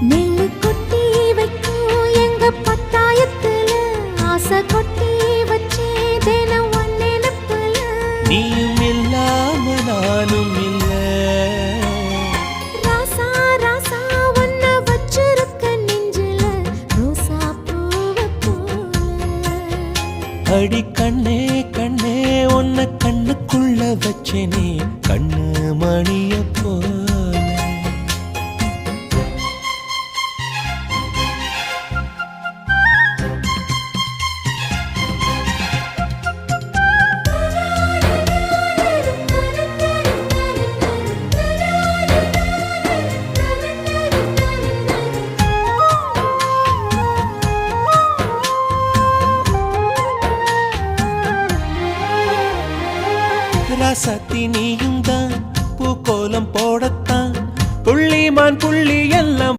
நெல்லு கொட்டி வைக்கும் எங்க பத்தாயத்துல ஆசை கொட்டி வச்சே தினம் நினைப்புல நீயும் இல்லாம நானும் இல்ல ராசா ராசா ஒன்ன வச்சிருக்க நெஞ்சில ரோசா பூவ போல அடி கண்ணே கண்ணே உன்னை கண்ணுக்குள்ள வச்சேனே கண்ணு மணிய போல ராசாத்தி நீயும் தான் பூக்கோலம் போடத்தான் புள்ளிமான் புள்ளி எல்லாம்